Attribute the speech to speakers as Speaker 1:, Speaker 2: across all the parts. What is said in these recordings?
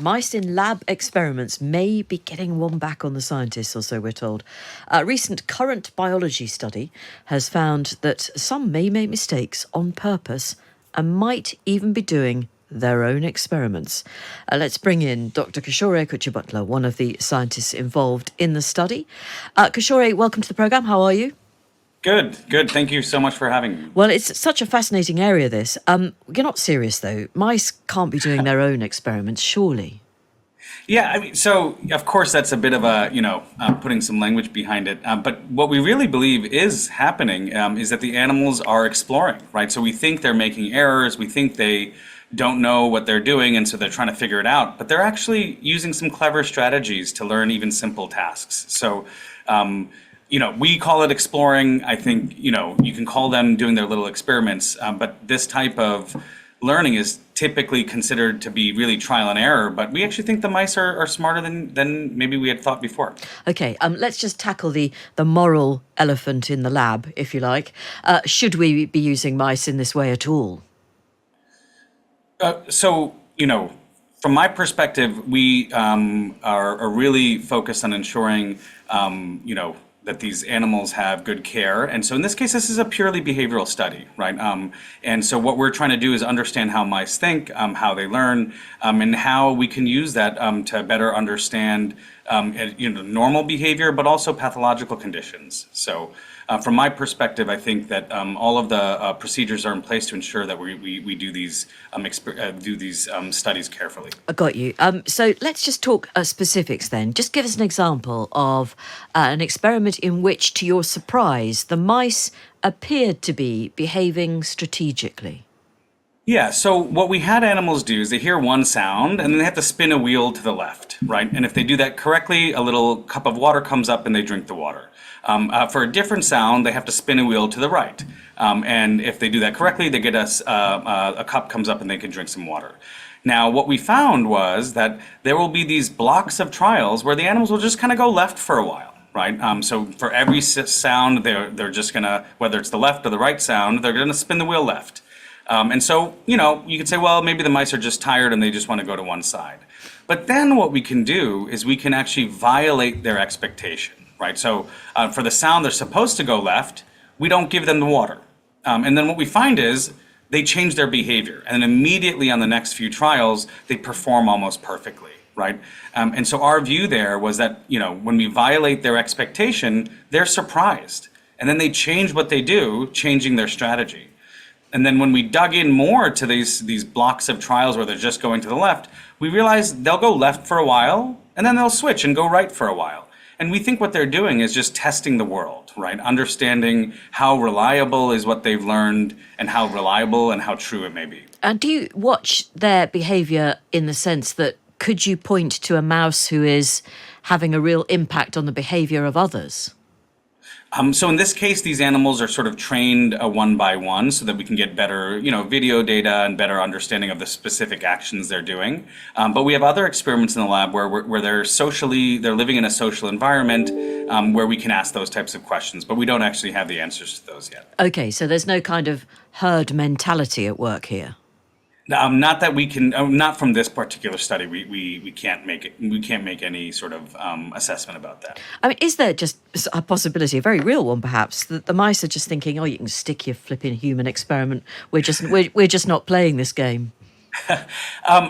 Speaker 1: Mice in lab experiments may be getting one back on the scientists, or so we're told. A recent current biology study has found that some may make mistakes on purpose and might even be doing their own experiments. Let's bring in Dr. Kishore Kuchibhotla, one of the scientists involved in the study. Kishore, welcome to the programme. How are you?
Speaker 2: Good. Thank you so much for having me.
Speaker 1: Well, it's such a fascinating area, this. You're not serious, though. Mice can't be doing their own experiments, surely.
Speaker 2: Yeah, I mean, so of course that's a bit of a, putting some language behind it. But what we really believe is happening is that the animals are exploring, right? So we think they're making errors. We think they don't know what they're doing, and so they're trying to figure it out. But they're actually using some clever strategies to learn even simple tasks. So, we call it exploring. I think, you can call them doing their little experiments. But this type of learning is typically considered to be really trial and error. But we actually think the mice are smarter than maybe we had thought before.
Speaker 1: Okay, let's just tackle the moral elephant in the lab, if you like. Should we be using mice in this way at all?
Speaker 2: From my perspective, we are really focused on ensuring, that these animals have good care. And so in this case, this is a purely behavioral study, right? And so what we're trying to do is understand how mice think, how they learn, and how we can use that to better understand, normal behavior, but also pathological conditions. So from my perspective, I think that all of the procedures are in place to ensure that we do these studies carefully.
Speaker 1: I got you. So let's just talk specifics then. Just give us an example of an experiment in which, to your surprise, the mice appeared to be behaving strategically.
Speaker 2: Yeah, so what we had animals do is they hear one sound and then they have to spin a wheel to the left, right? And if they do that correctly, a little cup of water comes up and they drink the water. For a different sound, they have to spin a wheel to the right. And if they do that correctly, they get a cup comes up and they can drink some water. Now, what we found was that there will be these blocks of trials where the animals will just kind of go left for a while. Right. So for every sound, they're just gonna, whether it's the left or the right sound, they're gonna spin the wheel left. And so, you could say, well, maybe the mice are just tired and they just want to go to one side. But then what we can do is we can actually violate their expectation, right? So for the sound they're supposed to go left, we don't give them the water. And then what we find is they change their behavior. And then immediately on the next few trials, they perform almost perfectly, right? And so our view there was that, when we violate their expectation, they're surprised. And then they change what they do, changing their strategy. And then when we dug in more to these blocks of trials where they're just going to the left, we realized they'll go left for a while, and then they'll switch and go right for a while. And we think what they're doing is just testing the world, right? Understanding how reliable is what they've learned and how reliable and how true it may be.
Speaker 1: And do you watch their behaviour in the sense that could you point to a mouse who is having a real impact on the behaviour of others?
Speaker 2: So in this case, these animals are sort of trained one by one so that we can get better, video data and better understanding of the specific actions they're doing. But we have other experiments in the lab where they're living in a social environment where we can ask those types of questions, but we don't actually have the answers to those yet.
Speaker 1: Okay, so there's no kind of herd mentality at work here.
Speaker 2: Not that we can, not from this particular study. We can't make it. We can't make any sort of assessment about that.
Speaker 1: I mean, is there just a possibility, a very real one perhaps, that the mice are just thinking, "Oh, you can stick your flipping human experiment. We're just not playing this game."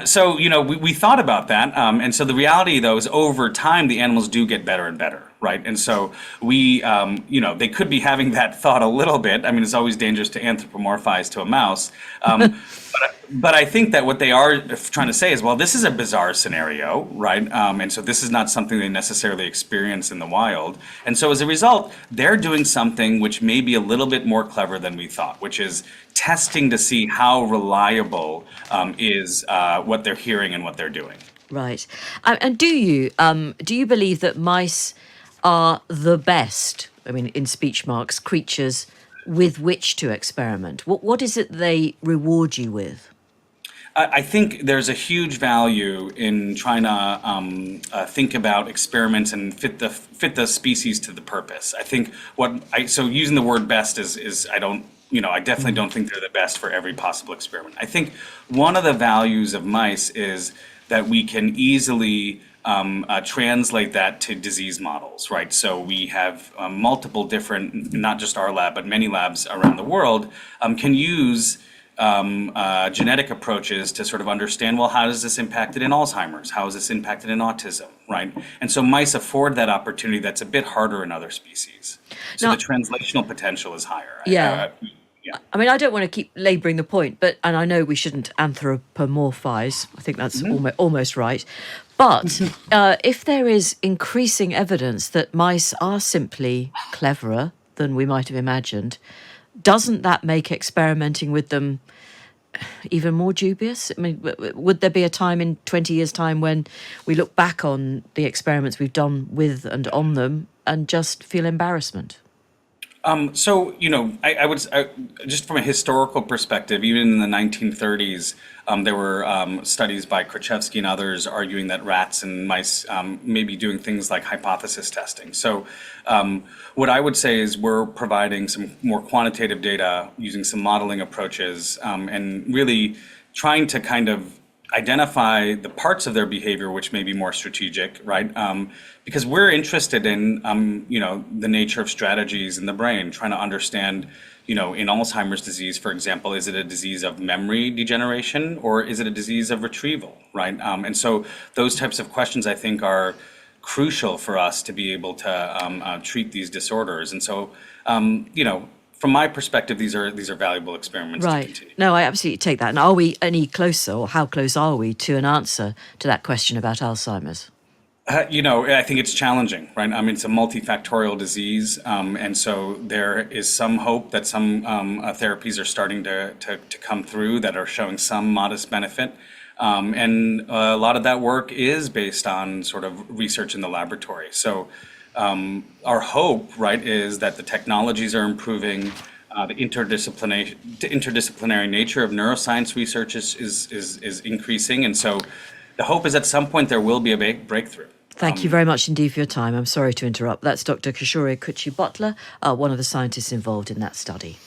Speaker 2: So we thought about that, and so the reality though is over time the animals do get better and better, right? And so we, they could be having that thought a little bit. I mean, it's always dangerous to anthropomorphize to a mouse. But I think that what they are trying to say is, well, this is a bizarre scenario, right? And so this is not something they necessarily experience in the wild. And so as a result, they're doing something which may be a little bit more clever than we thought, which is testing to see how reliable is what they're hearing and what they're doing.
Speaker 1: Right. And do you believe that mice are the best, I mean, in speech marks, creatures with which to experiment? What is it they reward you with?
Speaker 2: I think there's a huge value in trying to think about experiments and fit the species to the purpose. I think so using the word best is I definitely don't think they're the best for every possible experiment. I think one of the values of mice is that we can easily translate that to disease models, right? So we have multiple different, not just our lab, but many labs around the world can use genetic approaches to sort of understand, well, how does this impact it in Alzheimer's? How is this impacted in autism, right? And so mice afford that opportunity that's a bit harder in other species. So
Speaker 1: Now,
Speaker 2: the translational potential is higher.
Speaker 1: yeah.
Speaker 2: Yeah.
Speaker 1: I mean, I don't want to keep labouring the point, and I know we shouldn't anthropomorphise. I think that's almost right. But if there is increasing evidence that mice are simply cleverer than we might have imagined, doesn't that make experimenting with them even more dubious? I mean, would there be a time in 20 years' time when we look back on the experiments we've done with and on them and just feel embarrassment?
Speaker 2: So, I would, just from a historical perspective, even in the 1930s, there were studies by Krzyzewski and others arguing that rats and mice may be doing things like hypothesis testing. So, what I would say is we're providing some more quantitative data using some modeling approaches and really trying to kind of identify the parts of their behavior which may be more strategic, right? Because we're interested in, the nature of strategies in the brain, trying to understand, in Alzheimer's disease, for example, is it a disease of memory degeneration or is it a disease of retrieval, right? And so those types of questions, I think, are crucial for us to be able to treat these disorders. And so, from my perspective, these are valuable experiments to
Speaker 1: Right.
Speaker 2: continue.
Speaker 1: No, I absolutely take that. And are we any closer, or how close are we to an answer to that question about Alzheimer's?
Speaker 2: I think it's challenging, right? I mean, it's a multifactorial disease, and so there is some hope that some therapies are starting to come through that are showing some modest benefit. And a lot of that work is based on sort of research in the laboratory. So our hope, right, is that the technologies are improving. The interdisciplinary nature of neuroscience research is increasing, and so the hope is at some point there will be a breakthrough.
Speaker 1: Thank you very much indeed for your time. I'm sorry to interrupt. That's Dr. Kishore Kuchibhotla, one of the scientists involved in that study.